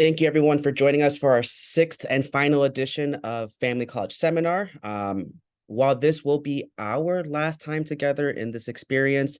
Thank you, everyone, for joining us for our sixth and final edition of Family College Seminar. While this will be our last time together in this experience,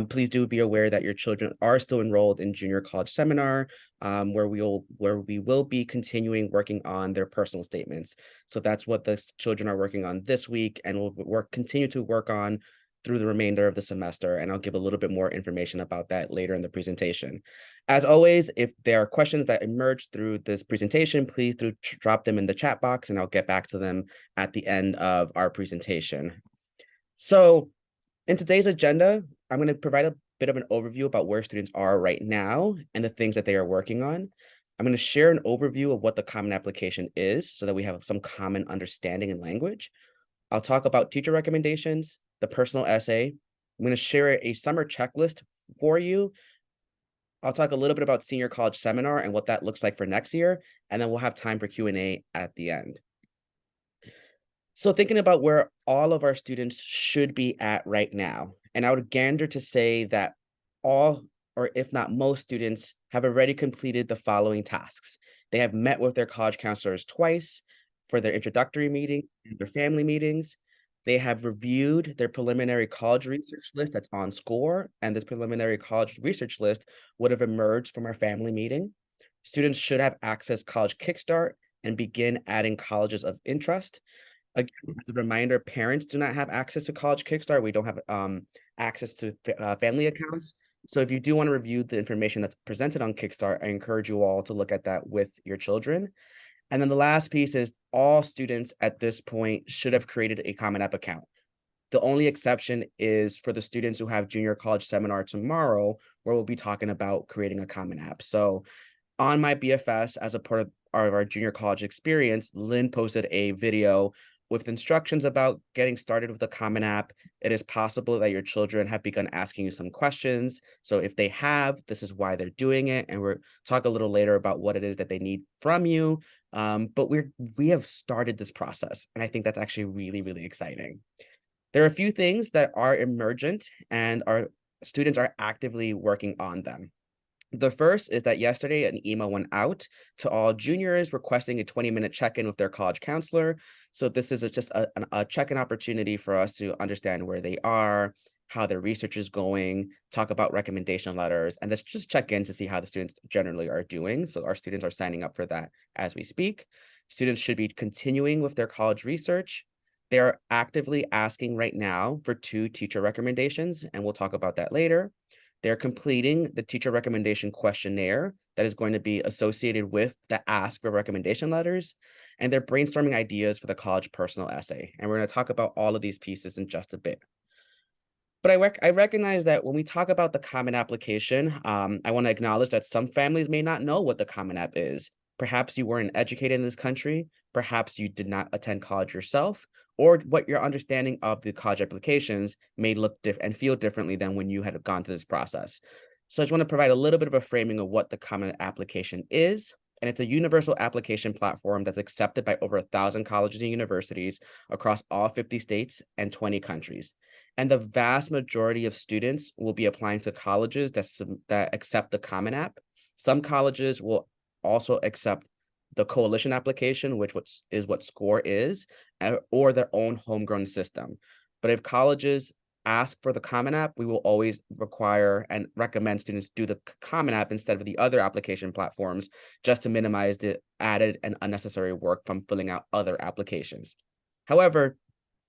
please do be aware that your children are still enrolled in Junior College Seminar, where we will be continuing working on their personal statements. So that's what the children are working on this week, and we'll continue to work on through the remainder of the semester. And I'll give a little bit more information about that later in the presentation. As always, if there are questions that emerge through this presentation, please do drop them in the chat box and I'll get back to them at the end of our presentation. So in today's agenda, I'm going to provide a bit of an overview about where students are right now and the things that they are working on. I'm going to share an overview of what the Common Application is so that we have some common understanding and language. I'll talk about teacher recommendations, the personal essay. I'm going to share a summer checklist for you. I'll talk a little bit about Senior College Seminar and what that looks like for next year, and then we'll have time for Q&A at the end. So thinking about where all of our students should be at right now, and I would gander to say that all, or if not most students, have already completed the following tasks. They have met with their college counselors twice for their introductory meeting and their family meetings. They have reviewed their preliminary college research list that's on SCORE, and this preliminary college research list would have emerged from our family meeting. Students should have access College Kickstart and begin adding colleges of interest. Again, as a reminder, parents do not have access to College Kickstart. We don't have access to family accounts. So if you do want to review the information that's presented on Kickstart, I encourage you all to look at that with your children. And then the last piece is all students at this point should have created a Common App account. The only exception is for the students who have Junior College Seminar tomorrow, where we'll be talking about creating a Common App. So on my BFS, as a part of our junior college experience, Lynn posted a video with instructions about getting started with the Common App. It is possible that your children have begun asking you some questions. So if they have, this is why they're doing it. And we'll talk a little later about what it is that they need from you. But we have started this process. And I think that's actually really, really exciting. There are a few things that are emergent and our students are actively working on them. The first is that yesterday an email went out to all juniors requesting a 20-minute check-in with their college counselor. So this is just a check-in opportunity for us to understand where they are, how their research is going, talk about recommendation letters, and let's just check in to see how the students generally are doing. So our students are signing up for that as we speak. Students should be continuing with their college research. They're actively asking right now for 2 teacher recommendations, and we'll talk about that later. They're completing the teacher recommendation questionnaire that is going to be associated with the ask for recommendation letters, and they're brainstorming ideas for the college personal essay. And we're going to talk about all of these pieces in just a bit. But I recognize that when we talk about the Common Application, I want to acknowledge that some families may not know what the Common App is. Perhaps you weren't educated in this country, perhaps you did not attend college yourself, or what your understanding of the college applications may look different and feel differently than when you had gone through this process. So I just want to provide a little bit of a framing of what the Common Application is. And it's a universal application platform that's accepted by over 1,000 colleges and universities across all 50 states and 20 countries. And the vast majority of students will be applying to colleges that accept the Common App. Some colleges will also accept the coalition application, which is what SCORE is, or their own homegrown system. But if colleges ask for the Common App, we will always require and recommend students do the Common App instead of the other application platforms, just to minimize the added and unnecessary work from filling out other applications. However,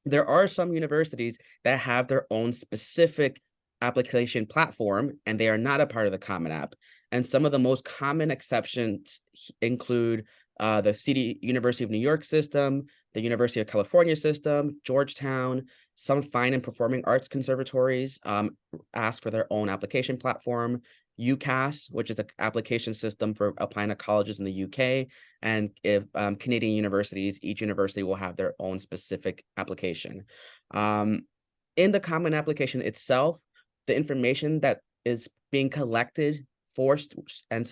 there are some universities that have their own specific application platform, and they are not a part of the Common App. And some of the most common exceptions include the University of New York system, the University of California system, Georgetown. Some fine and performing arts conservatories ask for their own application platform. UCAS, which is the application system for applying to colleges in the UK, and if Canadian universities, each university will have their own specific application. In the Common Application itself, the information that is being collected for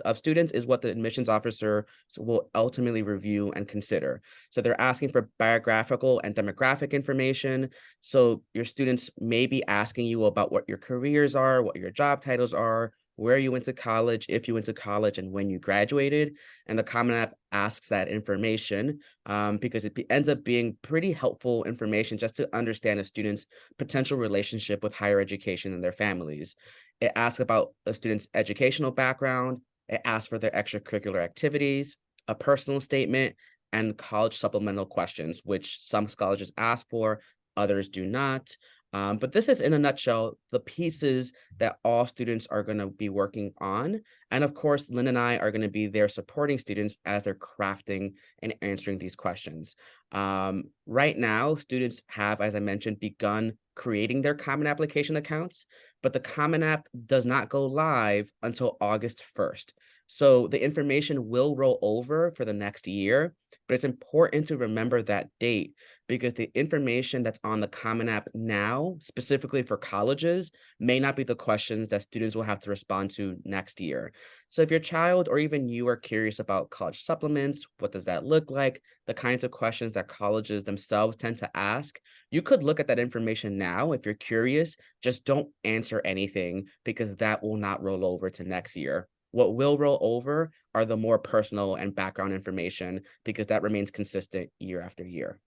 of students is what the admissions officer will ultimately review and consider. So they're asking for biographical and demographic information. So your students may be asking you about what your careers are, what your job titles are, where you went to college, if you went to college, and when you graduated. And the Common App asks that information because ends up being pretty helpful information just to understand a student's potential relationship with higher education and their families. It asks about a student's educational background. It asks for their extracurricular activities, a personal statement, and college supplemental questions, which some colleges ask for, others do not. But this is, in a nutshell, the pieces that all students are going to be working on. And of course, Lynn and I are going to be there supporting students as they're crafting and answering these questions. Right now, students have, as I mentioned, begun creating their Common Application accounts, but the Common App does not go live until August 1st. So the information will roll over for the next year, but it's important to remember that date because the information that's on the Common App now, specifically for colleges, may not be the questions that students will have to respond to next year. So if your child or even you are curious about college supplements, what does that look like, the kinds of questions that colleges themselves tend to ask, you could look at that information now if you're curious. Just don't answer anything because that will not roll over to next year. What will roll over are the more personal and background information because that remains consistent year after year.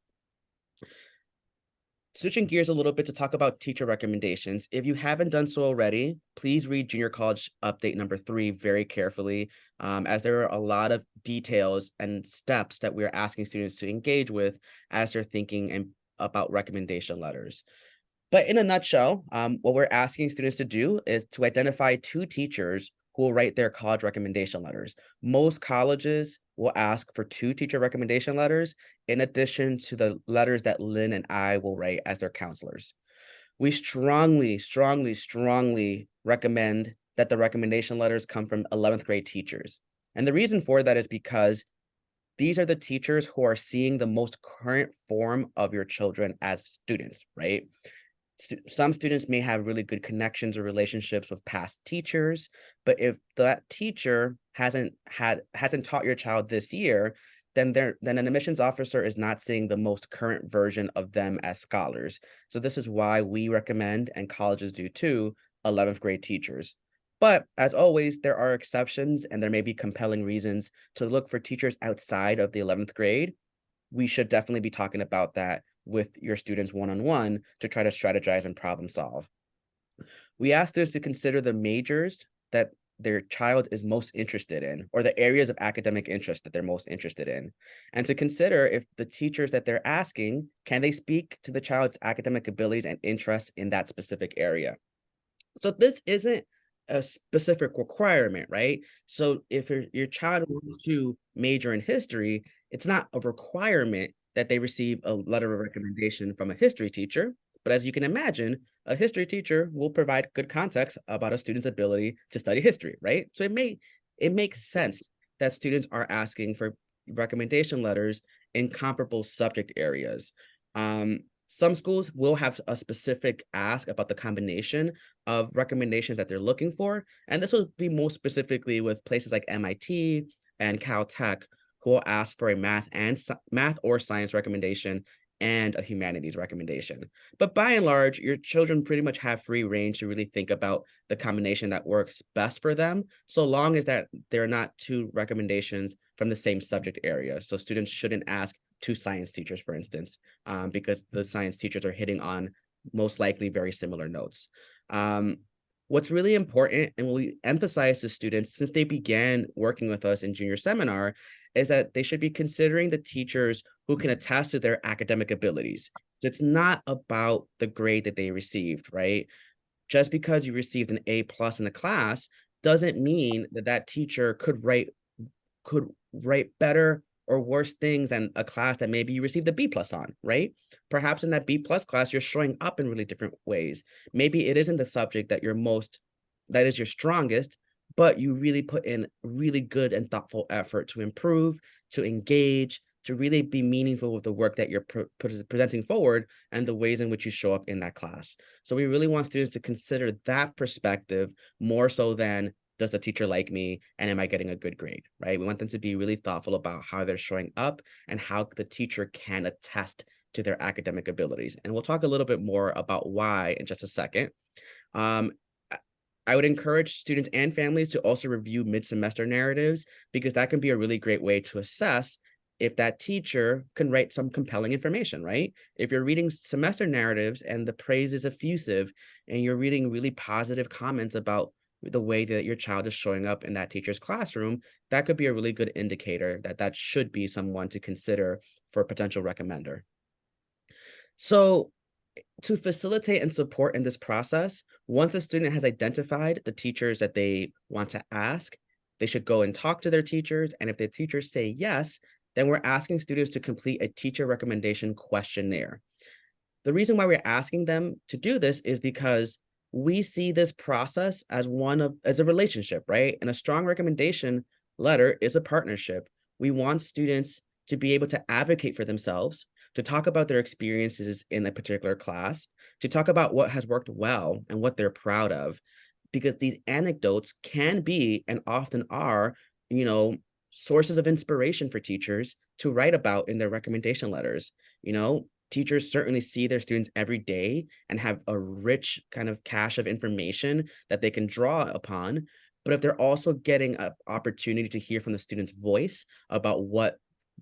Switching gears a little bit to talk about teacher recommendations. If you haven't done so already, please read Junior College Update number 3 very carefully, as there are a lot of details and steps that we're asking students to engage with as they're thinking about recommendation letters. But in a nutshell, what we're asking students to do is to identify 2 teachers who will write their college recommendation letters. Most colleges will ask for 2 teacher recommendation letters in addition to the letters that Lynn and I will write as their counselors. We strongly, strongly, strongly recommend that the recommendation letters come from 11th grade teachers. And the reason for that is because these are the teachers who are seeing the most current form of your children as students, right? Some students may have really good connections or relationships with past teachers, but if that teacher hasn't taught your child this year, then an admissions officer is not seeing the most current version of them as scholars. So this is why we recommend, and colleges do too, 11th grade teachers. But as always, there are exceptions and there may be compelling reasons to look for teachers outside of the 11th grade. We should definitely be talking about that with your students one-on-one to try to strategize and problem solve. We ask students to consider the majors that their child is most interested in, or the areas of academic interest that they're most interested in, and to consider if the teachers that they're asking, can they speak to the child's academic abilities and interests in that specific area. So this isn't a specific requirement, right? So if your child wants to major in history, it's not a requirement that they receive a letter of recommendation from a history teacher. But as you can imagine, a history teacher will provide good context about a student's ability to study history, right? So it makes sense that students are asking for recommendation letters in comparable subject areas. Some schools will have a specific ask about the combination of recommendations that they're looking for. And this will be most specifically with places like MIT and Caltech, who will ask for a math or science recommendation and a humanities recommendation. But by and large, your children pretty much have free range to really think about the combination that works best for them, so long as that there are not 2 recommendations from the same subject area. So students shouldn't ask 2 science teachers, for instance, because the science teachers are hitting on most likely very similar notes. What's really important, and what we emphasize to students since they began working with us in junior seminar, is that they should be considering the teachers who can attest to their academic abilities. So it's not about the grade that they received, right? Just because you received an A+ in the class doesn't mean that that teacher could write better or worse things than a class that maybe you received a B+ on, right? Perhaps in that B+ class, you're showing up in really different ways. Maybe it isn't the subject that is your strongest, but you really put in really good and thoughtful effort to improve, to engage, to really be meaningful with the work that you're presenting forward and the ways in which you show up in that class. So we really want students to consider that perspective more so than, does the teacher like me and am I getting a good grade, right? We want them to be really thoughtful about how they're showing up and how the teacher can attest to their academic abilities. And we'll talk a little bit more about why in just a second. Um, I would encourage students and families to also review mid-semester narratives, because that can be a really great way to assess if that teacher can write some compelling information, right? If you're reading semester narratives and the praise is effusive and you're reading really positive comments about the way that your child is showing up in that teacher's classroom, that could be a really good indicator that that should be someone to consider for a potential recommender. So to facilitate and support in this process, once a student has identified the teachers that they want to ask, they should go and talk to their teachers. And if the teachers say yes, then we're asking students to complete a teacher recommendation questionnaire. The reason why we're asking them to do this is because we see this process as as a relationship, right? And a strong recommendation letter is a partnership. We want students to be able to advocate for themselves, to talk about their experiences in a particular class, to talk about what has worked well and what they're proud of, because these anecdotes can be and often are, you know, sources of inspiration for teachers to write about in their recommendation letters. You know, teachers certainly see their students every day and have a rich kind of cache of information that they can draw upon. But if they're also getting an opportunity to hear from the student's voice about what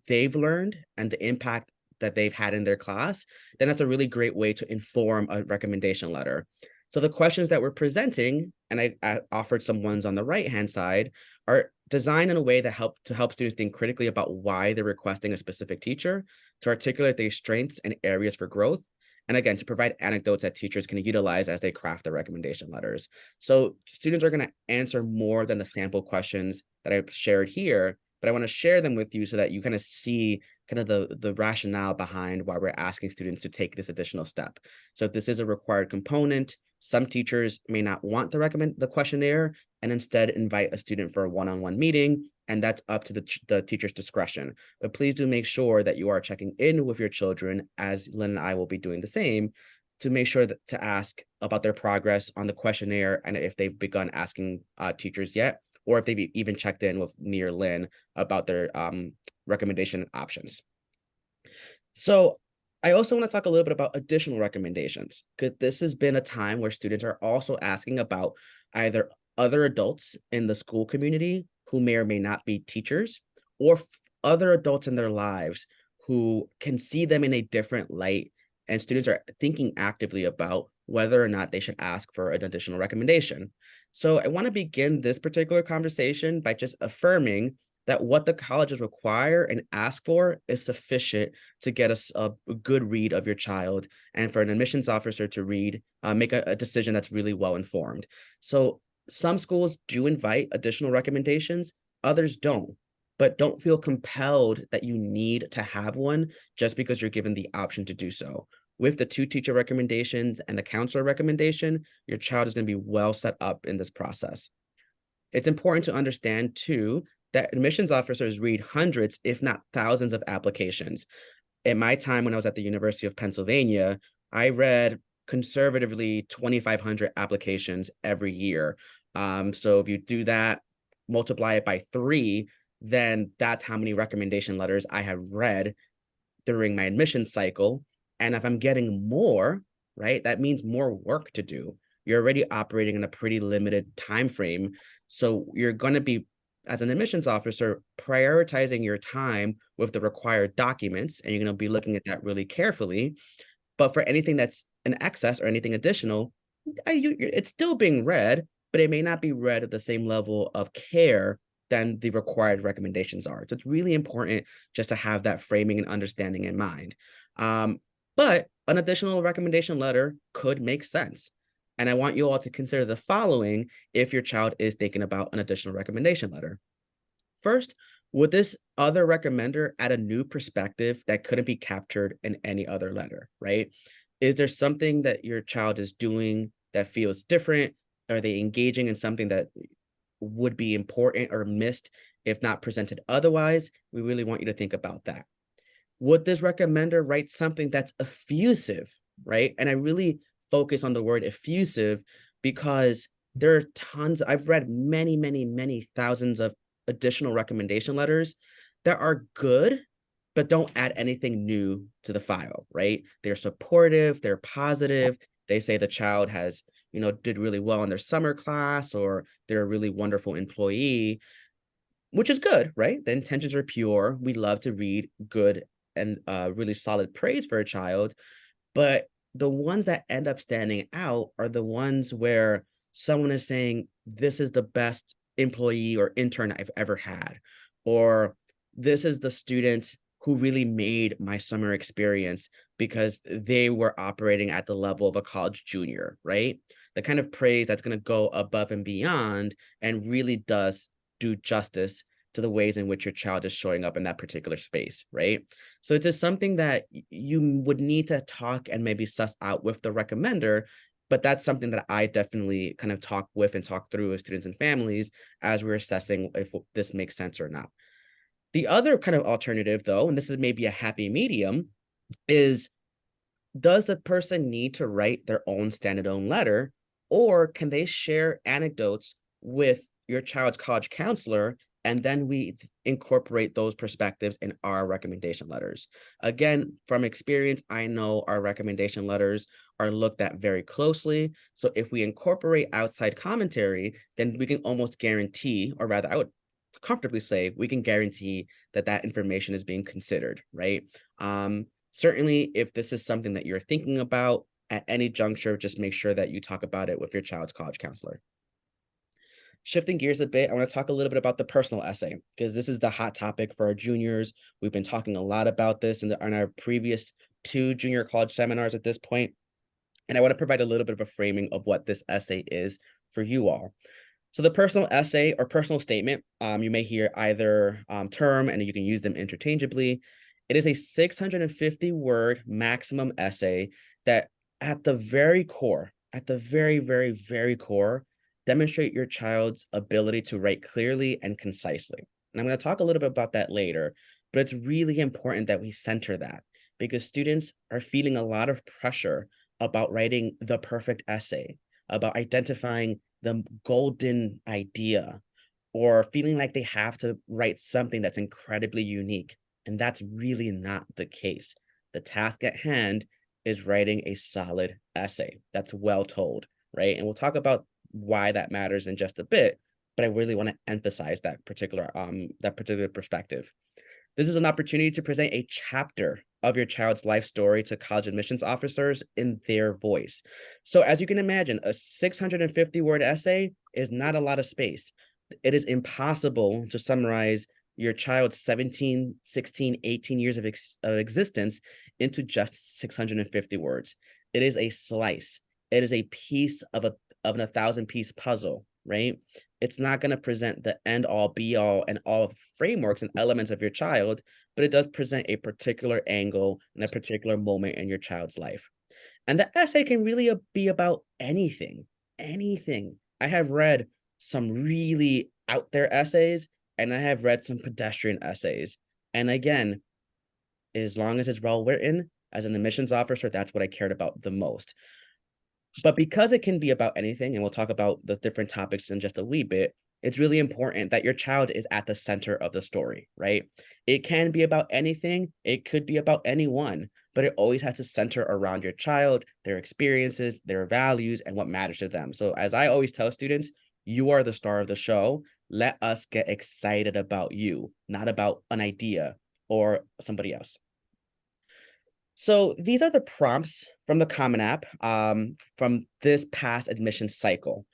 they've learned and the impact that they've had in their class, then that's a really great way to inform a recommendation letter. So the questions that we're presenting, and I offered some ones on the right-hand side, are designed in a way that help students think critically about why they're requesting a specific teacher, to articulate their strengths and areas for growth, and again, to provide anecdotes that teachers can utilize as they craft their recommendation letters. So students are going to answer more than the sample questions that I've shared here, but I want to share them with you so that you kind of see kind of the rationale behind why we're asking students to take this additional step. So this is a required component. Some teachers may not want the questionnaire and instead invite a student for a one-on-one meeting, and that's up to the teacher's discretion. But please do make sure that you are checking in with your children, as Lynn and I will be doing the same, to make sure that to ask about their progress on the questionnaire and if they've begun asking teachers yet, or if they've even checked in with me or Lynn about their recommendation options. So I also want to talk a little bit about additional recommendations, because this has been a time where students are also asking about either other adults in the school community who may or may not be teachers, or other adults in their lives who can see them in a different light. And students are thinking actively about whether or not they should ask for an additional recommendation. So I want to begin this particular conversation by just affirming that what the colleges require and ask for is sufficient to get us a good read of your child, and for an admissions officer to make a decision that's really well informed. So some schools do invite additional recommendations, others don't, but don't feel compelled that you need to have one just because you're given the option to do so. With the two teacher recommendations and the counselor recommendation, your child is going to be well set up in this process. It's important to understand too that admissions officers read hundreds, if not thousands, of applications. At my time when I was at the University of Pennsylvania, I read conservatively 2,500 applications every year. So if you do that, multiply it by 3, then that's how many recommendation letters I have read during my admission cycle. And if I'm getting more, right, that means more work to do. You're already operating in a pretty limited time frame. So you're going to be, as an admissions officer, prioritizing your time with the required documents, and you're going to be looking at that really carefully. But for anything that's an excess or anything additional, it's still being read, but it may not be read at the same level of care than the required recommendations are. So it's really important just to have that framing and understanding in mind. But an additional recommendation letter could make sense. And I want you all to consider the following if your child is thinking about an additional recommendation letter. First, would this other recommender add a new perspective that couldn't be captured in any other letter, right? Is there something that your child is doing that feels different? Are they engaging in something that would be important or missed if not presented otherwise? We really want you to think about that. Would this recommender write something that's effusive, right? And I really focus on the word effusive because there are tons, I've read many, many, many thousands of additional recommendation letters that are good, but don't add anything new to the file, right? They're supportive, they're positive. They say the child has, did really well in their summer class, or they're a really wonderful employee, which is good, right? The intentions are pure. We love to read good and really solid praise for a child. But the ones that end up standing out are the ones where someone is saying, this is the best employee or intern I've ever had, or this is the student who really made my summer experience because they were operating at the level of a college junior, right? The kind of praise that's going to go above and beyond and really does do justice to the ways in which your child is showing up in that particular space, right? So it is something that you would need to talk and maybe suss out with the recommender, but that's something that I definitely kind of talk with and talk through with students and families as we're assessing if this makes sense or not. The other kind of alternative, though, and this is maybe a happy medium, is does the person need to write their own standalone letter, or can they share anecdotes with your child's college counselor, and then we incorporate those perspectives in our recommendation letters? Again, from experience, I know our recommendation letters are looked at very closely. So if we incorporate outside commentary, then we can almost guarantee, or rather, I would comfortably say we can guarantee that that information is being considered, right? Certainly, if this is something that you're thinking about at any juncture, just make sure that you talk about it with your child's college counselor. Shifting gears a bit, I want to talk a little bit about the personal essay, because this is the hot topic for our juniors. We've been talking a lot about this in our previous 2 junior college seminars at this point, and I want to provide a little bit of a framing of what this essay is for you all. So the personal essay or personal statement, you may hear either term, and you can use them interchangeably. It is a 650-word maximum essay that at the very core, at the very, very, very core, demonstrate your child's ability to write clearly and concisely. And I'm going to talk a little bit about that later, but it's really important that we center that, because students are feeling a lot of pressure about writing the perfect essay, about identifying the golden idea, or feeling like they have to write something that's incredibly unique. And that's really not the case. The task at hand is writing a solid essay that's well told, right? And we'll talk about why that matters in just a bit, but I really want to emphasize that particular perspective. This is an opportunity to present a chapter of your child's life story to college admissions officers in their voice. So as you can imagine, a 650-word essay is not a lot of space. It is impossible to summarize your child's 17, 16, 18 years of existence into just 650 words. It is a slice. It is a piece of an 1,000-piece puzzle, right? It's not going to present the end all be all and all frameworks and elements of your child, but it does present a particular angle and a particular moment in your child's life. And the essay can really be about anything, anything. I have read some really out there essays, and I have read some pedestrian essays. And again, as long as it's well written, as an admissions officer, that's what I cared about the most. But because it can be about anything, and we'll talk about the different topics in just a wee bit, it's really important that your child is at the center of the story, right? It can be about anything, it could be about anyone, but it always has to center around your child, their experiences, their values, and what matters to them. So as I always tell students, you are the star of the show. Let us get excited about you, not about an idea or somebody else. So these are the prompts from the Common App from this past admission cycle.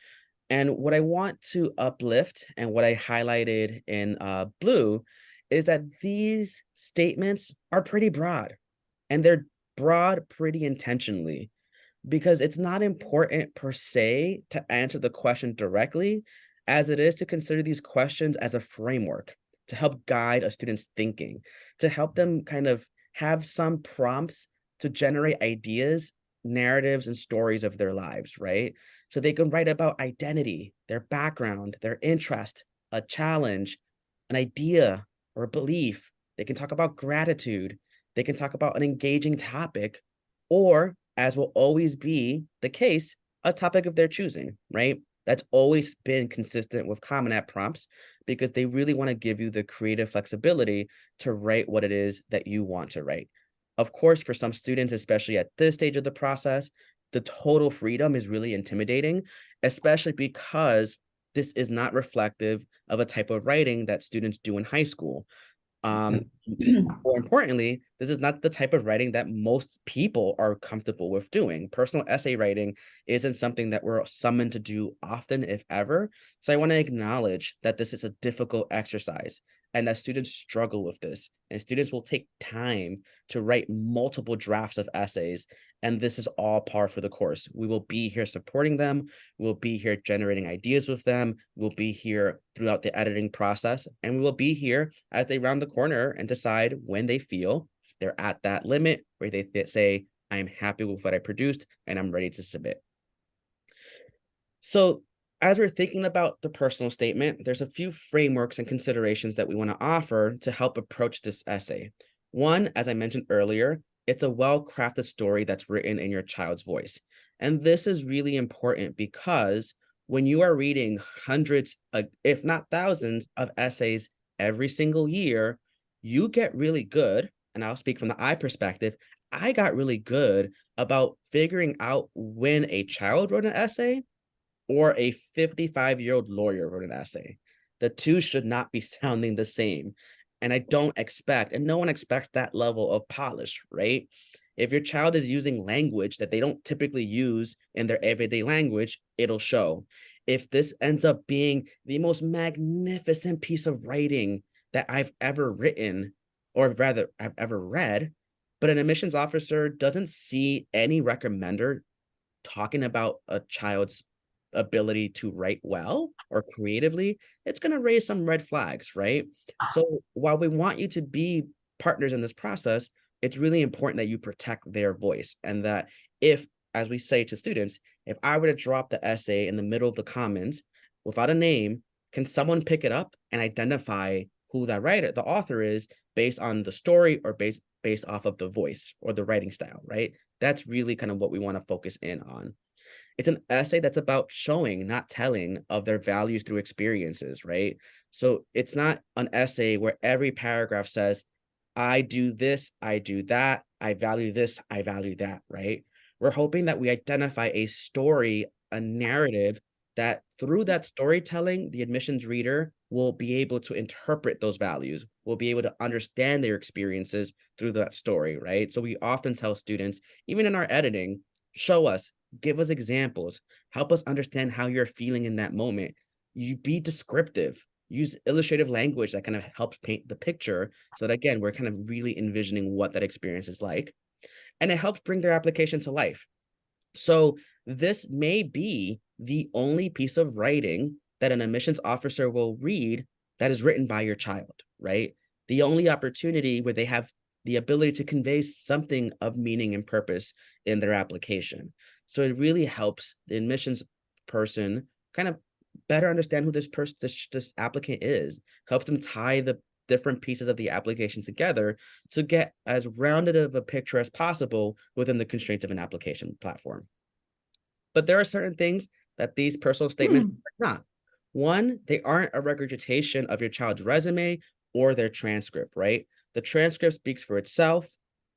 And what I want to uplift and what I highlighted in blue is that these statements are pretty broad, and they're broad pretty intentionally, because it's not important per se to answer the question directly, as it is to consider these questions as a framework to help guide a student's thinking, to help them kind of have some prompts to generate ideas, narratives, and stories of their lives, right? So they can write about identity, their background, their interest, a challenge, an idea, or a belief. They can talk about gratitude. They can talk about an engaging topic, or, as will always be the case, a topic of their choosing, right? That's always been consistent with Common App prompts, because they really want to give you the creative flexibility to write what it is that you want to write. Of course, for some students, especially at this stage of the process, the total freedom is really intimidating, especially because this is not reflective of a type of writing that students do in high school. Um, more importantly, this is not the type of writing that most people are comfortable with doing. Personal essay writing isn't something that we're summoned to do often, if ever. So I want to acknowledge that this is a difficult exercise and that students struggle with this. And students will take time to write multiple drafts of essays. And this is all par for the course. We will be here supporting them. We'll be here generating ideas with them. We'll be here throughout the editing process. And we will be here as they round the corner and decide when they feel they're at that limit where they say, I'm happy with what I produced and I'm ready to submit. So as we're thinking about the personal statement, there's a few frameworks and considerations that we want to offer to help approach this essay. One, as I mentioned earlier, it's a well-crafted story that's written in your child's voice. And this is really important because when you are reading hundreds, if not thousands, of essays every single year, you get really good. And I'll speak from the I perspective. I got really good about figuring out when a child wrote an essay or a 55-year-old lawyer wrote an essay. The two should not be sounding the same. And I don't expect, and no one expects that level of polish, right? If your child is using language that they don't typically use in their everyday language, it'll show. If this ends up being the most magnificent piece of writing that I've ever written, or rather, I've ever read, but an admissions officer doesn't see any recommender talking about a child's ability to write well or creatively, it's going to raise some red flags, right? So while we want you to be partners in this process, it's really important that you protect their voice and that if, as we say to students, if I were to drop the essay in the middle of the comments without a name, can someone pick it up and identify who that writer, the author is based on the story or based off of the voice or the writing style, right? That's really kind of what we want to focus in on. It's an essay that's about showing, not telling, of their values through experiences, right? So it's not an essay where every paragraph says, I do this, I do that, I value this, I value that, right? We're hoping that we identify a story, a narrative that through that storytelling, the admissions reader will be able to interpret those values, will be able to understand their experiences through that story, right? So we often tell students, even in our editing, show us, give us examples, help us understand how you're feeling in that moment. You be descriptive, use illustrative language that kind of helps paint the picture so that again, we're kind of really envisioning what that experience is like. And it helps bring their application to life. So this may be the only piece of writing that an admissions officer will read that is written by your child, right? The only opportunity where they have the ability to convey something of meaning and purpose in their application. So it really helps the admissions person kind of better understand who this applicant is, helps them tie the different pieces of the application together to get as rounded of a picture as possible within the constraints of an application platform. But there are certain things that these personal statements are not. One, they aren't a regurgitation of your child's resume or their transcript, right? The transcript speaks for itself.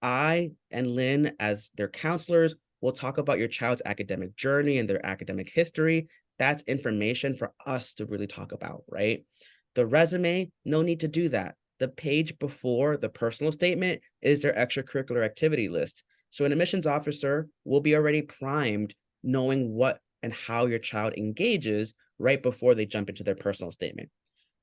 I and Lynn, as their counselors, will talk about your child's academic journey and their academic history. That's information for us to really talk about, right? The resume, no need to do that. The page before the personal statement is their extracurricular activity list. So an admissions officer will be already primed knowing what and how your child engages right before they jump into their personal statement.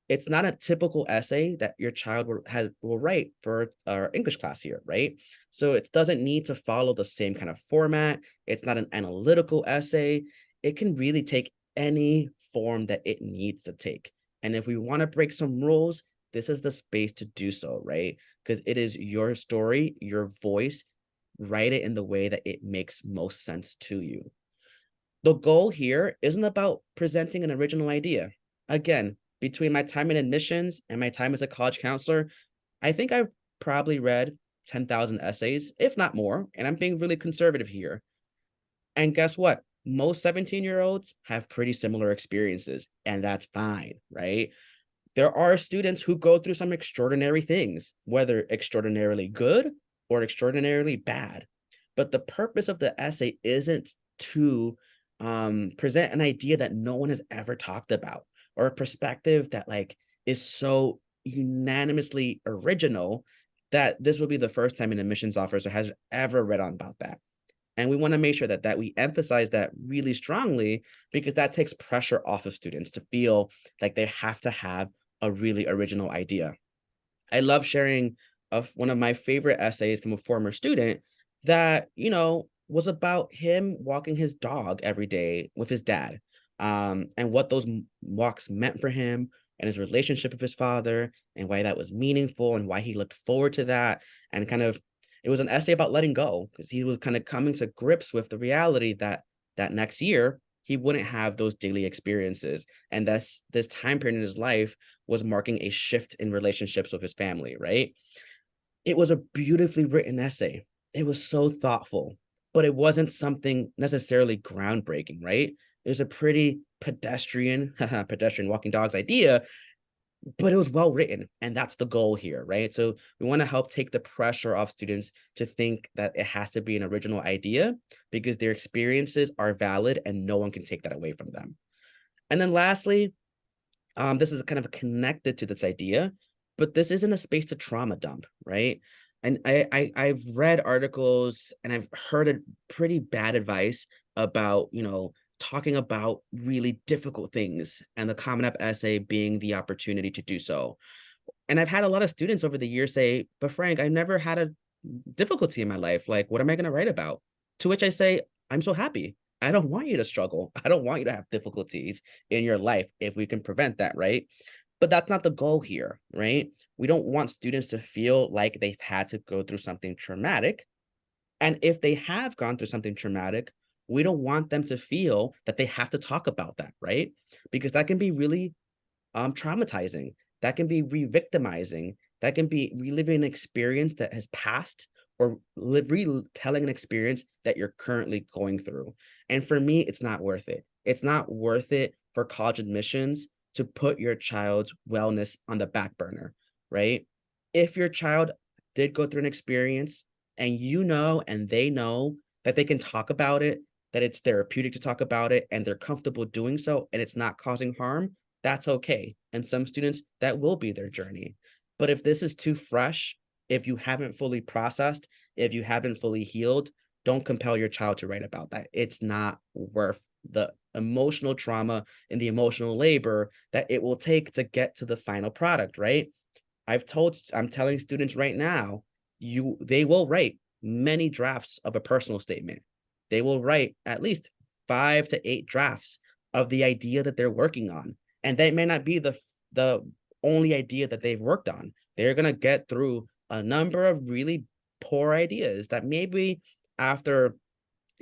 It's not a typical essay that your child will write for our English class here, right? So it doesn't need to follow the same kind of format. It's not an analytical essay. It can really take any form that it needs to take. And if we want to break some rules, this is the space to do so, right? Because it is your story, your voice. Write it in the way that it makes most sense to you. The goal here isn't about presenting an original idea. Again, between my time in admissions and my time as a college counselor, I think I've probably read 10,000 essays, if not more, and I'm being really conservative here. And guess what? Most 17-year-olds have pretty similar experiences, and that's fine, right? There are students who go through some extraordinary things, whether extraordinarily good or extraordinarily bad. But the purpose of the essay isn't to present an idea that no one has ever talked about, or a perspective that like is so unanimously original that this will be the first time an admissions officer has ever read on about that. And we want to make sure that we emphasize that really strongly, because that takes pressure off of students to feel like they have to have a really original idea. I love sharing of one of my favorite essays from a former student that, was about him walking his dog every day with his dad, and what those walks meant for him and his relationship with his father, and why that was meaningful and why he looked forward to that. And kind of, it was an essay about letting go, because he was kind of coming to grips with the reality that that next year he wouldn't have those daily experiences, and this time period in his life was marking a shift in relationships with his family, right? It was a beautifully written essay. It was so thoughtful, but it wasn't something necessarily groundbreaking, right? It was a pretty pedestrian, pedestrian walking dogs idea, but it was well written. And that's the goal here, right? So we want to help take the pressure off students to think that it has to be an original idea, because their experiences are valid and no one can take that away from them. And then lastly, this is kind of connected to this idea, but this isn't a space to trauma dump, right? And I've read articles and I've heard a pretty bad advice about, talking about really difficult things, and the Common App essay being the opportunity to do so. And I've had a lot of students over the years say, but Frank, I've never had a difficulty in my life. Like, what am I going to write about? To which I say, I'm so happy. I don't want you to struggle. I don't want you to have difficulties in your life if we can prevent that, right? But that's not the goal here, right? We don't want students to feel like they've had to go through something traumatic. And if they have gone through something traumatic, we don't want them to feel that they have to talk about that, right? Because that can be really traumatizing. That can be re-victimizing. That can be reliving an experience that has passed, or retelling an experience that you're currently going through. And for me, it's not worth it. It's not worth it for college admissions to put your child's wellness on the back burner, right? If your child did go through an experience, and and they know that they can talk about it, that it's therapeutic to talk about it, and they're comfortable doing so, and it's not causing harm, that's okay. And some students, that will be their journey. But if this is too fresh, if you haven't fully processed, if you haven't fully healed, don't compel your child to write about that. It's not worth the emotional trauma and the emotional labor that it will take to get to the final product, right? I'm telling students right now, they will write many drafts of a personal statement. They will write at least 5 to 8 drafts of the idea that they're working on. And that may not be the only idea that they've worked on. They're gonna get through a number of really poor ideas that maybe after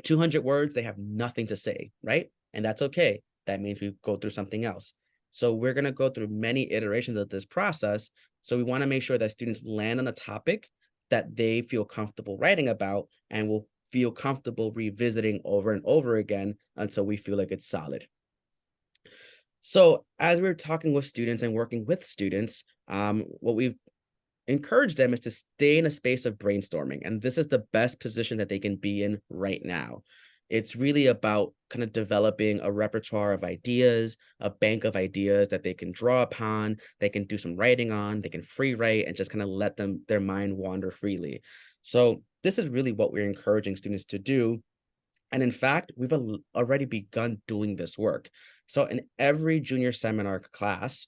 200 words, they have nothing to say, right? And that's okay. That means we go through something else. So we're going to go through many iterations of this process. So we want to make sure that students land on a topic that they feel comfortable writing about, and will feel comfortable revisiting over and over again until we feel like it's solid. So as we're talking with students and working with students, what we've encourage them is to stay in a space of brainstorming. And this is the best position that they can be in right now. It's really about kind of developing a repertoire of ideas, a bank of ideas that they can draw upon, they can do some writing on, they can free write, and just kind of let their mind wander freely. So this is really what we're encouraging students to do. And in fact, we've already begun doing this work. So in every junior seminar class,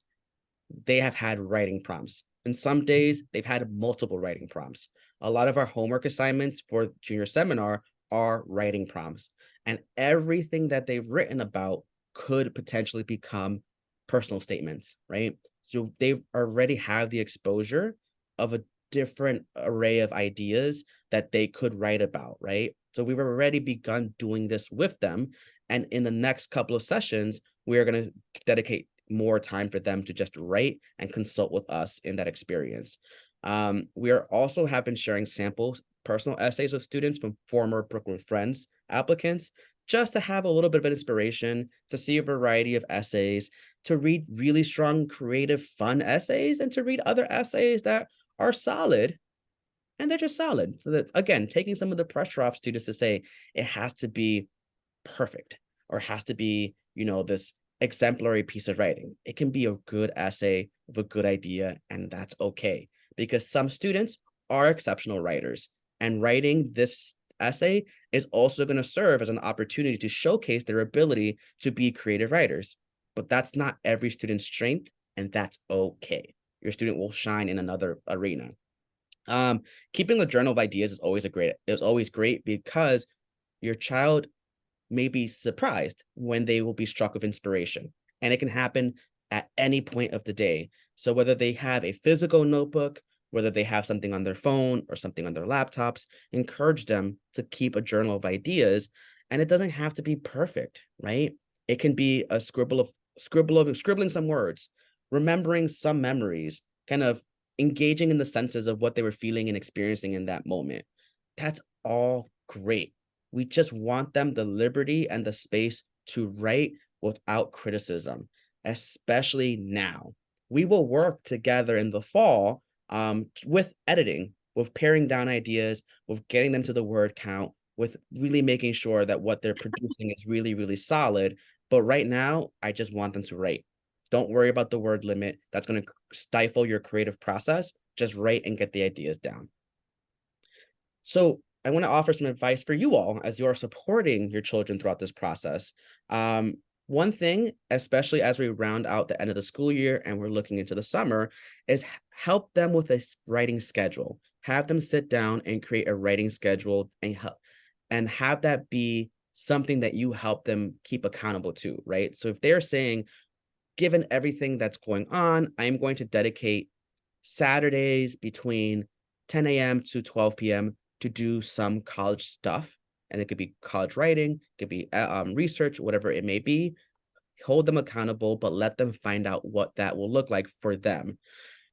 they have had writing prompts. And some days they've had multiple writing prompts. A lot of our homework assignments for junior seminar are writing prompts. And everything that they've written about could potentially become personal statements, right? So they already have the exposure of a different array of ideas that they could write about, right? So we've already begun doing this with them. And in the next couple of sessions, we are going to dedicate more time for them to just write and consult with us in that experience. We are also have been sharing sample personal essays with students from former Brooklyn Friends applicants, just to have a little bit of inspiration, to see a variety of essays, to read really strong, creative, fun essays, and to read other essays that are solid, and they're just solid. So that, again, taking some of the pressure off students to say it has to be perfect or has to be, this exemplary piece of writing. It can be a good essay with a good idea, and that's okay because some students are exceptional writers, and writing this essay is also going to serve as an opportunity to showcase their ability to be creative writers. But that's not every student's strength, and that's okay. Your student will shine in another arena. Um, Keeping a journal of ideas is always great because your child may be surprised when they will be struck with inspiration. And it can happen at any point of the day. So whether they have a physical notebook, whether they have something on their phone or something on their laptops, encourage them to keep a journal of ideas. And it doesn't have to be perfect, right? It can be a scribbling some words, remembering some memories, kind of engaging in the senses of what they were feeling and experiencing in that moment. That's all great. We just want them the liberty and the space to write without criticism, especially now. We will work together in the fall with editing, with paring down ideas, with getting them to the word count, with really making sure that what they're producing is really, really solid. But right now, I just want them to write. Don't worry about the word limit. That's going to stifle your creative process. Just write and get the ideas down. So I want to offer some advice for you all as you are supporting your children throughout this process. One thing, especially as we round out the end of the school year and we're looking into the summer, is help them with a writing schedule. Have them sit down and create a writing schedule and have that be something that you help them keep accountable to, right? So if they're saying, given everything that's going on, I'm going to dedicate Saturdays between 10 a.m. to 12 p.m. to do some college stuff. And it could be college writing, it could be research, whatever it may be. Hold them accountable, but let them find out what that will look like for them.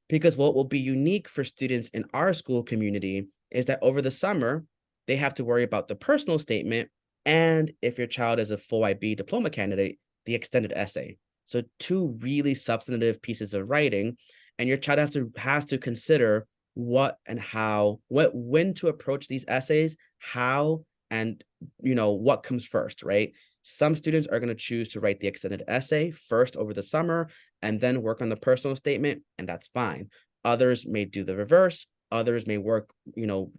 Because what will be unique for students in our school community is that over the summer, they have to worry about the personal statement. And if your child is a full IB diploma candidate, the extended essay. So two really substantive pieces of writing, and your child has to consider what and how, when to approach these essays, how, and what comes first, right? Some students are going to choose to write the extended essay first over the summer and then work on the personal statement, and that's fine. Others may do the reverse. Others may work,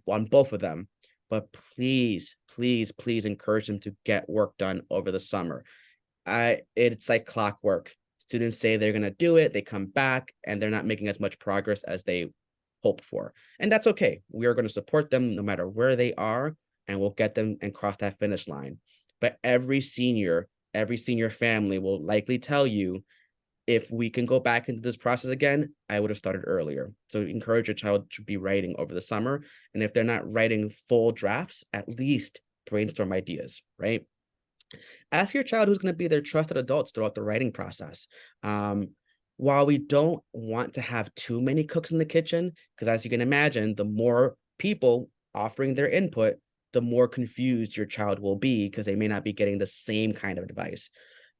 on both of them. But please, please, please encourage them to get work done over the summer. It's like clockwork. Students say they're gonna do it, they come back, and they're not making as much progress as they hope for. And that's okay. We are going to support them no matter where they are, and we'll get them and cross that finish line. But every senior family will likely tell you, if we can go back into this process again, I would have started earlier. So encourage your child to be writing over the summer. And if they're not writing full drafts, at least brainstorm ideas, right? Ask your child who's going to be their trusted adults throughout the writing process. While we don't want to have too many cooks in the kitchen, because as you can imagine, the more people offering their input, the more confused your child will be because they may not be getting the same kind of advice.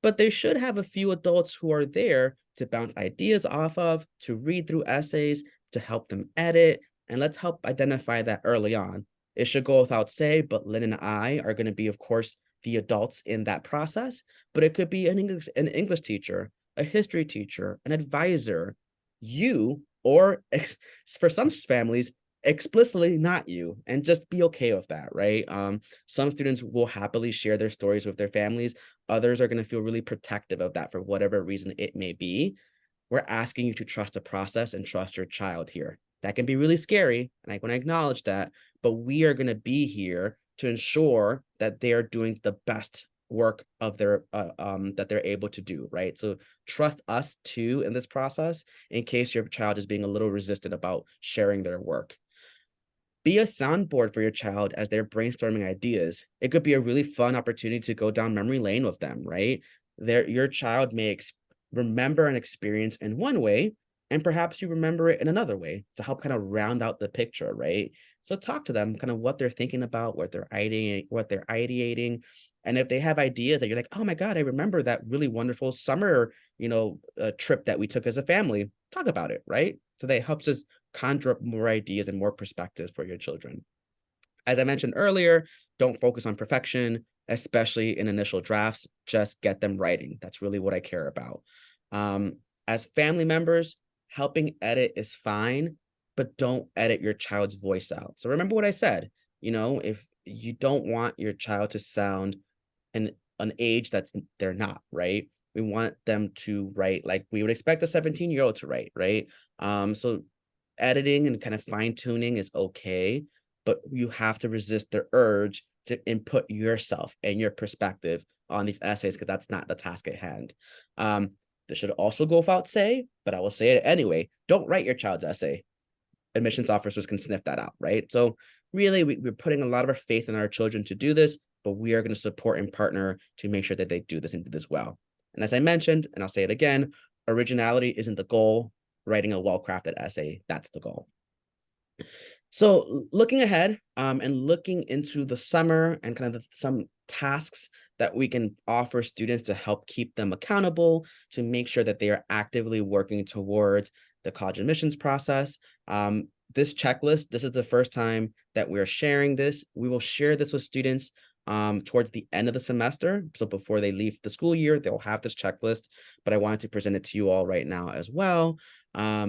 But they should have a few adults who are there to bounce ideas off of, to read through essays, to help them edit, and let's help identify that early on. It should go without say, but Lynn and I are going to be, of course, the adults in that process, but it could be an English teacher, a history teacher, an advisor, you, or for some families, explicitly not you, and just be okay with that, right? Some students will happily share their stories with their families. Others are going to feel really protective of that for whatever reason it may be. We're asking you to trust the process and trust your child here. That can be really scary, and I want to acknowledge that, but we are going to be here to ensure that they are doing the best work of their that they're able to do, right? So trust us too in this process in case your child is being a little resistant about sharing their work. Be a soundboard for your child as they're brainstorming ideas. It could be a really fun opportunity to go down memory lane with them, right? Your child may remember an experience in one way, and perhaps you remember it in another way to help kind of round out the picture, right? So talk to them, kind of what they're thinking about, what they're ideating. And if they have ideas that you're like, oh my God, I remember that really wonderful summer, trip that we took as a family, talk about it, right? So that helps us conjure up more ideas and more perspectives for your children. As I mentioned earlier, don't focus on perfection, especially in initial drafts. Just get them writing. That's really what I care about. Um, as family members, helping edit is fine, but don't edit your child's voice out. So remember what I said, if you don't want your child to sound an an age that's they're not, right? We want them to write like we would expect a 17-year-old to write, right? So editing and kind of fine tuning is okay, but you have to resist the urge to input yourself and your perspective on these essays because that's not the task at hand. This should also go without say, but I will say it anyway. Don't write your child's essay. Admissions officers can sniff that out, right? So really, we're putting a lot of our faith in our children to do this, but we are going to support and partner to make sure that they do this and do this well. And as I mentioned, and I'll say it again, originality isn't the goal. Writing a well-crafted essay, that's the goal. So looking ahead and looking into the summer and kind of some tasks that we can offer students to help keep them accountable, to make sure that they are actively working towards the college admissions process. This checklist, this is the first time that we're sharing this. We will share this with students towards the end of the semester. So before they leave the school year, they'll have this checklist, but I wanted to present it to you all right now as well.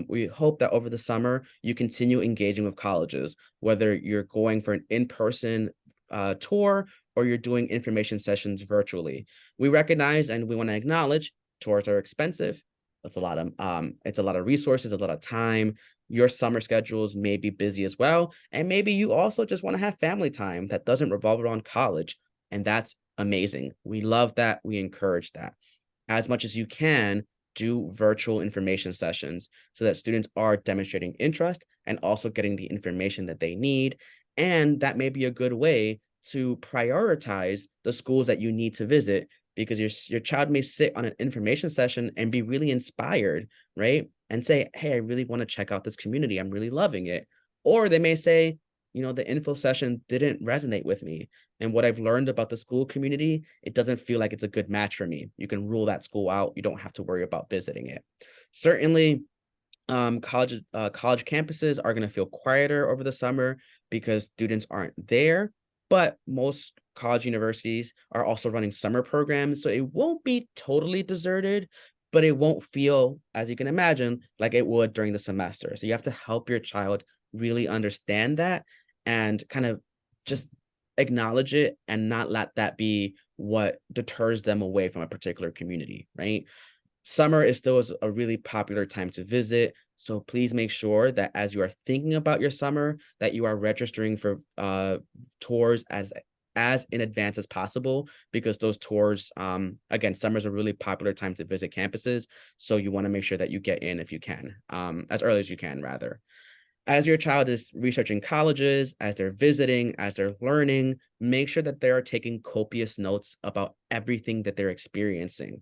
We hope that over the summer, you continue engaging with colleges, whether you're going for an in-person tour or you're doing information sessions virtually. We recognize and we want to acknowledge tours are expensive. It's a lot of resources, a lot of time. Your summer schedules may be busy as well. And maybe you also just want to have family time that doesn't revolve around college. And that's amazing. We love that. We encourage that. As much as you can, do virtual information sessions so that students are demonstrating interest and also getting the information that they need. And that may be a good way to prioritize the schools that you need to visit because your child may sit on an information session and be really inspired, right? And say, hey, I really want to check out this community. I'm really loving it. Or they may say, the info session didn't resonate with me. And what I've learned about the school community, it doesn't feel like it's a good match for me. You can rule that school out. You don't have to worry about visiting it. Certainly, college campuses are going to feel quieter over the summer because students aren't there. But most college universities are also running summer programs, so it won't be totally deserted, but it won't feel, as you can imagine, like it would during the semester. So you have to help your child really understand that and kind of just acknowledge it and not let that be what deters them away from a particular community, right? Summer is still a really popular time to visit, so please make sure that as you are thinking about your summer, that you are registering for tours as in advance as possible because those tours, again, summer is a really popular time to visit campuses, so you want to make sure that you get in if you can, as early as you can, rather. As your child is researching colleges, as they're visiting, as they're learning, make sure that they are taking copious notes about everything that they're experiencing.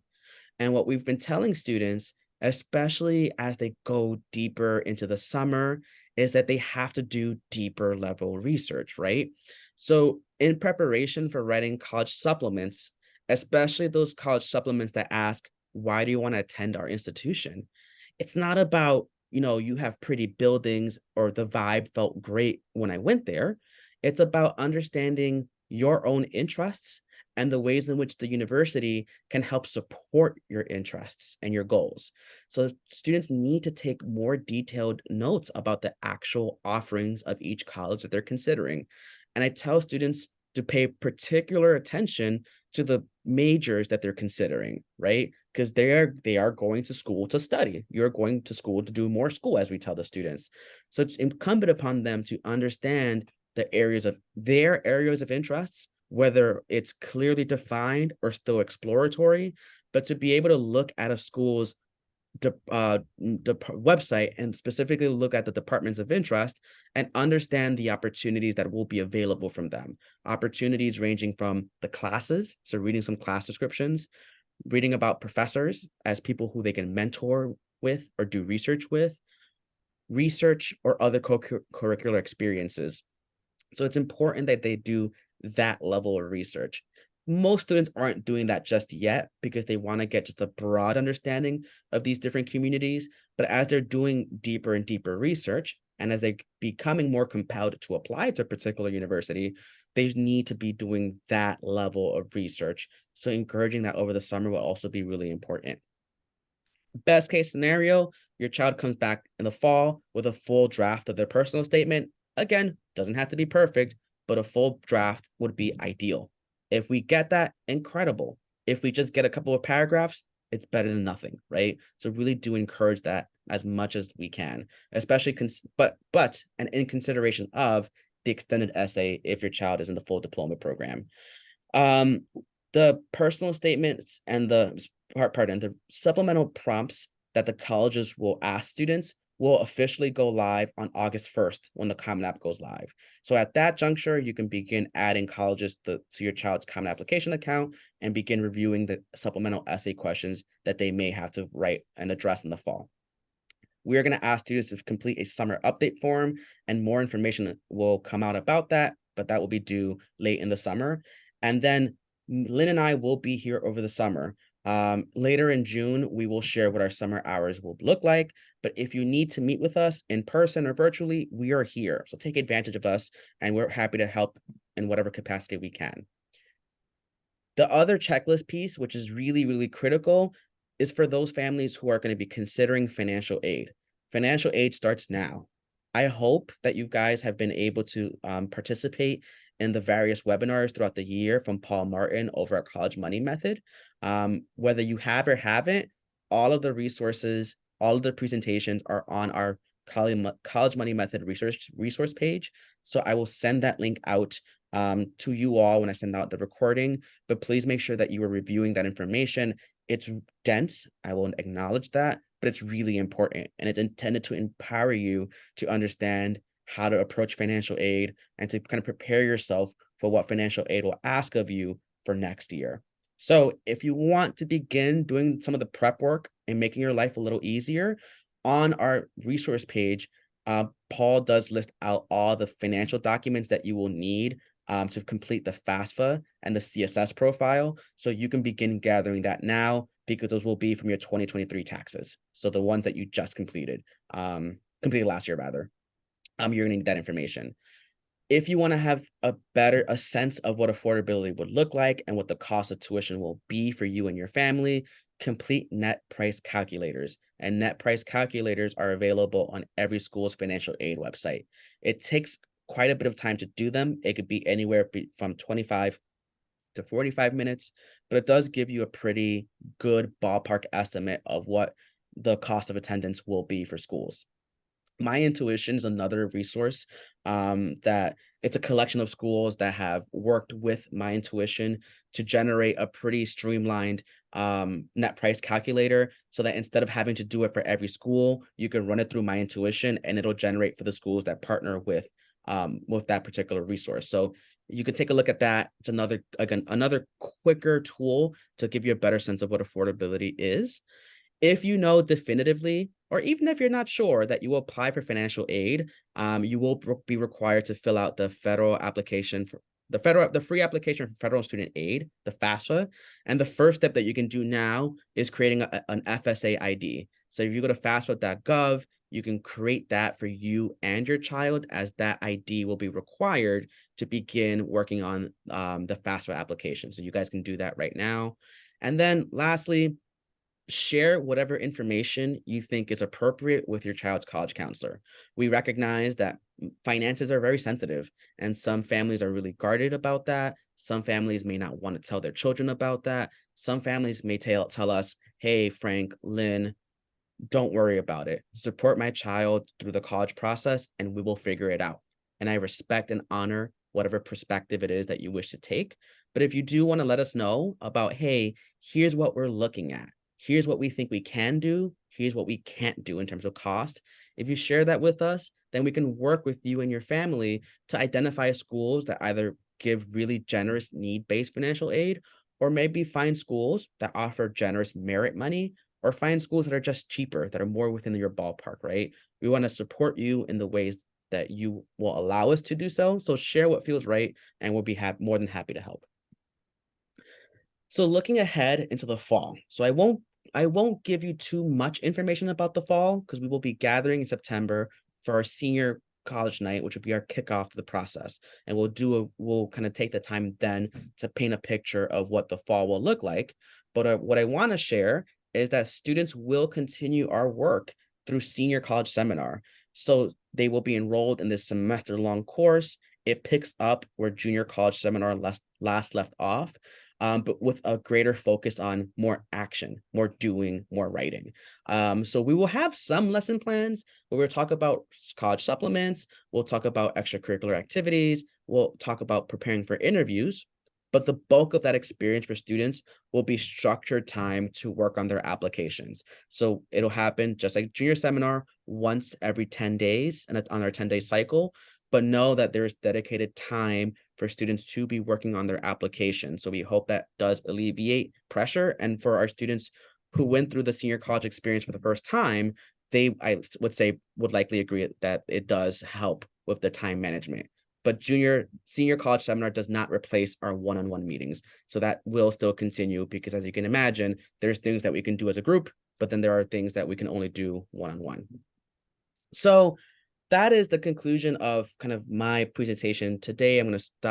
And what we've been telling students, especially as they go deeper into the summer, is that they have to do deeper level research, right? So, in preparation for writing college supplements, especially those college supplements that ask, why do you want to attend our institution? It's not about, you have pretty buildings or the vibe felt great when I went there. It's about understanding your own interests and the ways in which the university can help support your interests and your goals. So students need to take more detailed notes about the actual offerings of each college that they're considering. And I tell students to pay particular attention to the majors that they're considering, right? Because they are going to school to study. You're going to school to do more school, as we tell the students. So it's incumbent upon them to understand their areas of interests, whether it's clearly defined or still exploratory, but to be able to look at a school's website and specifically look at the departments of interest and understand the opportunities that will be available from them. Opportunities ranging from the classes, so reading some class descriptions, reading about professors as people who they can mentor with or do research with, research or other co-curricular experiences. So it's important that they do that level of research. Most students aren't doing that just yet because they want to get just a broad understanding of these different communities. But as they're doing deeper and deeper research And as they're becoming more compelled to apply to a particular university, they need to be doing that level of research. So encouraging that over the summer will also be really important. Best case scenario, your child comes back in the fall with a full draft of their personal statement. Again, doesn't have to be perfect, but a full draft would be ideal. If we get that, incredible. If we just get a couple of paragraphs, it's better than nothing, right? So really do encourage that as much as we can, especially and in consideration of the extended essay if your child is in the full diploma program. Um, the personal statements and the supplemental prompts that the colleges will ask students will officially go live on August 1st when the Common App goes live. So at that juncture, you can begin adding colleges to your child's Common Application account and begin reviewing the supplemental essay questions that they may have to write and address in the fall. We are going to ask students to complete a summer update form, and more information will come out about that, but that will be due late in the summer. And then Lynn and I will be here over the summer. Later in June, we will share what our summer hours will look like. But if you need to meet with us in person or virtually, we are here. So take advantage of us, and we're happy to help in whatever capacity we can. The other checklist piece, which is really, really critical, is for those families who are going to be considering financial aid. Financial aid starts now. I hope that you guys have been able to participate in the various webinars throughout the year from Paul Martin over at College Money Method. Whether you have or haven't, all of the resources, all of the presentations are on our College Money Method resource page. So I will send that link out to you all when I send out the recording, but please make sure that you are reviewing that information. It's dense, I will acknowledge that, but it's really important, and it's intended to empower you to understand how to approach financial aid and to kind of prepare yourself for what financial aid will ask of you for next year. So if you want to begin doing some of the prep work and making your life a little easier, on our resource page, Paul does list out all the financial documents that you will need to complete the FAFSA and the CSS profile. So you can begin gathering that now because those will be from your 2023 taxes. So the ones that you just completed last year rather. You're gonna need that information. If you want to have a sense of what affordability would look like and what the cost of tuition will be for you and your family, complete net price calculators. And net price calculators are available on every school's financial aid website. It takes quite a bit of time to do them. It could be anywhere from 25 to 45 minutes, but it does give you a pretty good ballpark estimate of what the cost of attendance will be for schools. My Intuition is another resource that it's a collection of schools that have worked with My Intuition to generate a pretty streamlined net price calculator so that instead of having to do it for every school, you can run it through My Intuition and it'll generate for the schools that partner with that particular resource. So you can take a look at that. It's another quicker tool to give you a better sense of what affordability is. If you know definitively, or even if you're not sure that you will apply for financial aid, you will be required to fill out the federal application for the free application for federal student aid, the FAFSA. And the first step that you can do now is creating an FSA ID. So if you go to FAFSA.gov, you can create that for you and your child, as that ID will be required to begin working on the FAFSA application. So you guys can do that right now. And then lastly, share whatever information you think is appropriate with your child's college counselor. We recognize that finances are very sensitive, and some families are really guarded about that. Some families may not want to tell their children about that. Some families may tell us, hey, Frank, Lynn, don't worry about it. Support my child through the college process, and we will figure it out. And I respect and honor whatever perspective it is that you wish to take. But if you do want to let us know about, hey, here's what we're looking at, here's what we think we can do, here's what we can't do in terms of cost. If you share that with us, then we can work with you and your family to identify schools that either give really generous need-based financial aid, or maybe find schools that offer generous merit money, or find schools that are just cheaper, that are more within your ballpark, right? We want to support you in the ways that you will allow us to do so. So share what feels right, and we'll be more than happy to help. So looking ahead into the fall. So I won't give you too much information about the fall because we will be gathering in September for our senior college night, which would be our kickoff to the process. And we'll kind of take the time then to paint a picture of what the fall will look like. But what I want to share is that students will continue our work through senior college seminar. So they will be enrolled in this semester-long course. It picks up where junior college seminar last left off, but with a greater focus on more action, more doing, more writing. So we will have some lesson plans where we'll talk about college supplements, we'll talk about extracurricular activities, we'll talk about preparing for interviews, but the bulk of that experience for students will be structured time to work on their applications. So it'll happen just like junior seminar once every 10 days and on our 10-day cycle, but know that there's dedicated time for students to be working on their application. So we hope that does alleviate pressure. And for our students who went through the senior college experience for the first time, I would say, would likely agree that it does help with the time management. But senior college seminar does not replace our one-on-one meetings. So that will still continue because, as you can imagine, there's things that we can do as a group, but then there are things that we can only do one-on-one. So that is the conclusion of kind of my presentation today. I'm going to stop